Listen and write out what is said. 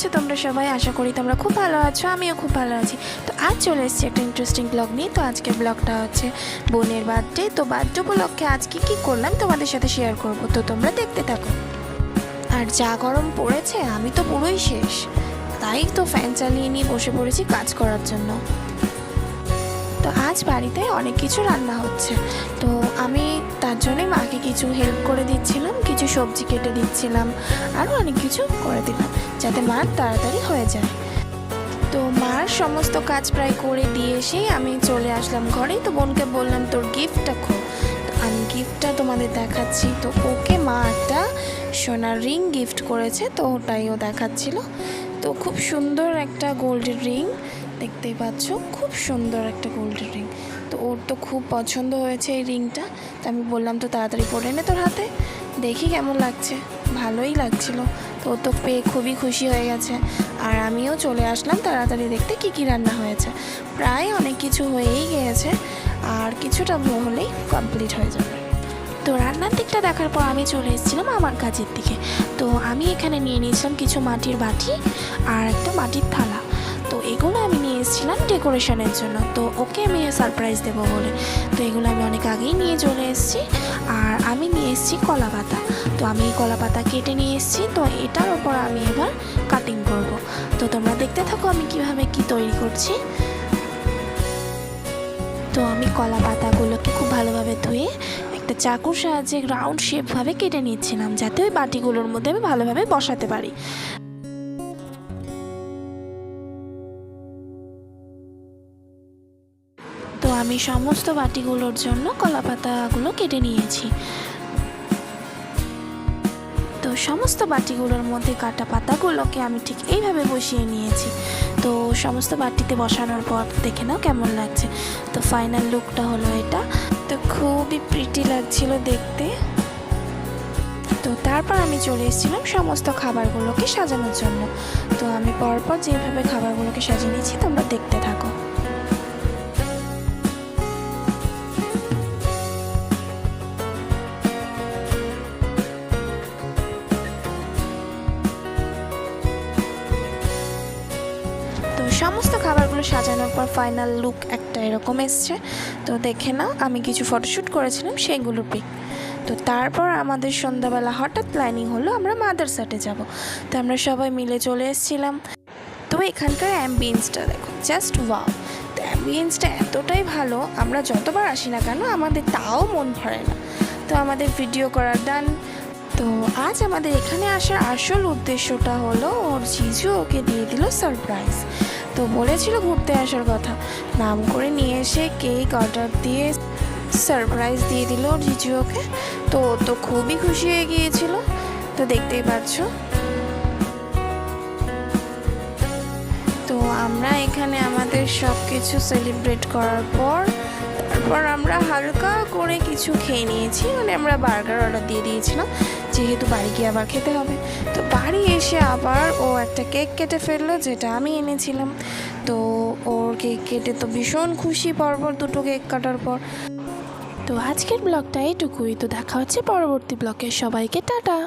আছো তোমরা সবাই? আশা করি তোমরা খুব ভালো আছো, আমিও খুব ভালো আছি। তো আজ চলে এসেছি একটা ইন্টারেস্টিং ব্লগ নিয়ে। তো আজকের ব্লগটা হচ্ছে বোনের বার্থডে। তো বার্থডে উপলক্ষে আজকে কী করলাম তোমাদের সাথে শেয়ার করব, তো তোমরা দেখতে থাকো। আর যা গরম পড়েছে, আমি তো পুরোই শেষ, তাই তো ফ্যান চালিয়ে নিয়ে বসে পড়েছি কাজ করার জন্য। তো আজ বাড়িতে অনেক কিছু রান্না হচ্ছে, তো আমি তার জন্যই মাকে কিছু হেল্প করে দিচ্ছিলাম, কিছু সবজি কেটে দিচ্ছিলাম, আরও অনেক কিছু করে দিলাম যাতে মার তাড়াতাড়ি হয়ে যায়। তো মার সমস্ত কাজ প্রায় করে দিয়ে এসেই আমি চলে আসলাম ঘরে। তো বোনকে বললাম তোর গিফটটা খো। তো আমি গিফটটা তোমাদের দেখাচ্ছি। তো ওকে মা একটা সোনার রিং গিফট করেছে, তো ওটাই ও দেখাচ্ছিল। তো খুব সুন্দর একটা গোল্ডের রিং, দেখতেই পাচ্ছ, খুব সুন্দর একটা গোল্ডের রিং। তো ওর তো খুব পছন্দ হয়েছে এই রিংটা। তো আমি বললাম তো তাড়াতাড়ি পরে নে তোর হাতে, দেখি কেমন লাগছে। ভালোই লাগছিল। তো ও তো পেয়ে খুবই খুশি হয়ে গেছে। আর আমিও চলে আসলাম তাড়াতাড়ি দেখতে কী কী রান্না হয়েছে। প্রায় অনেক কিছু হয়েই গিয়েছে, আর কিছুটা হলেই কমপ্লিট হয়ে যাবে। তো রান্নার দিকটা দেখার পর আমি চলে এসেছিলাম আমার কাজের দিকে। তো আমি এখানে নিয়ে নিয়েছিলাম কিছু মাটির বাটি আর একটা মাটির থালা। তো এগুলো আমি নিয়ে এসেছিলাম ডেকোরেশনের জন্য, তো ওকে আমি সারপ্রাইজ দেবো বলে। তো এগুলো আমি অনেক আগেই নিয়ে চলে এসেছি। আর আমি নিয়ে এসেছি কলা পাতা। তো আমি এই কলা পাতা কেটে নিয়ে এসেছি। তো এটার ওপর আমি এবার কাটিং করব। তো তোমরা দেখতে থাকো আমি কিভাবে কি তৈরি করছি। তো আমি কলা পাতাগুলোকে খুব ভালোভাবে ধুয়ে একটা চাকুর সাহায্যে রাউন্ড শেপভাবে কেটে নিচ্ছিলাম, যাতে ওই বাটিগুলোর মধ্যে আমি ভালোভাবে বসাতে পারি। তো আমি সমস্ত বাটিগুলোর জন্য কলা পাতাগুলো কেটে নিয়েছি। তো সমস্ত বাটিগুলোর মধ্যে কাটা পাতাগুলোকে আমি ঠিক এইভাবে বসিয়ে নিয়েছি। তো সমস্ত বাটিতে বসানোর পর দেখে নাও কেমন লাগছে। তো ফাইনাল লুকটা হলো এটা। তো খুবই প্রিটি লাগছিল দেখতে। তো তারপর আমি চলে এসেছিলাম সমস্ত খাবারগুলোকে সাজানোর জন্য। তো আমি পরপর যেভাবে খাবারগুলোকে সাজিয়ে নিয়েছি তোমরা দেখতে থাকো। সমস্ত খাবারগুলো সাজানোর পর ফাইনাল লুক একটা এরকম এসছে। তো দেখে নাও, আমি কিছু ফটোশ্যুট করেছিলাম সেগুলো পিক। তো তারপর আমাদের সন্ধ্যাবেলা হঠাৎ প্ল্যানিং হলো আমরা মাদারসাটে যাব। তো আমরা সবাই মিলে চলে এসেছিলাম। তো এখানকার অ্যাম্বিয়েন্সটা দেখো, জাস্ট ওয়াও। তো অ্যাম্বিয়েন্সটা এতটাই ভালো, আমরা যতবার আসি না কেন আমাদের তাও মন ভরে না। তো আমাদের ভিডিও করা ডান। তো আজ আমাদের এখানে আসার আসল উদ্দেশ্যটা হলো ওর জিজু ওকে দিয়ে দিল সারপ্রাইজ। তো বলেছিল ঘুরতে আসার কথা, নাম করে নিয়ে এসে কেক অর্ডার দিয়ে সারপ্রাইজ দিয়ে দিল ওর জিজু ওকে। তো ও তো খুবই খুশি হয়ে গিয়েছিল। তো দেখতেই পাচ্ছ। তো আমরা এখানে আমাদের সব কিছু সেলিব্রেট করার পর তারপর আমরা হালকা করে কিছু খেয়ে নিয়েছি, মানে আমরা বার্গার অর্ডার দিয়ে দিয়েছিলাম, যেহেতু বাড়ি গিয়ে আবার খেতে হবে। তো বাড়ি এসে আবার ও একটা কেক কেটে ফেললো, যেটা আমি এনেছিলাম। তো ওর কেক কেটে তো ভীষণ খুশি পরপর দুটো কেক কাটার পর। তো আজকের ব্লগটা এটুকুই। তো দেখা হচ্ছে পরবর্তী ব্লগে। সবাইকে টাটা।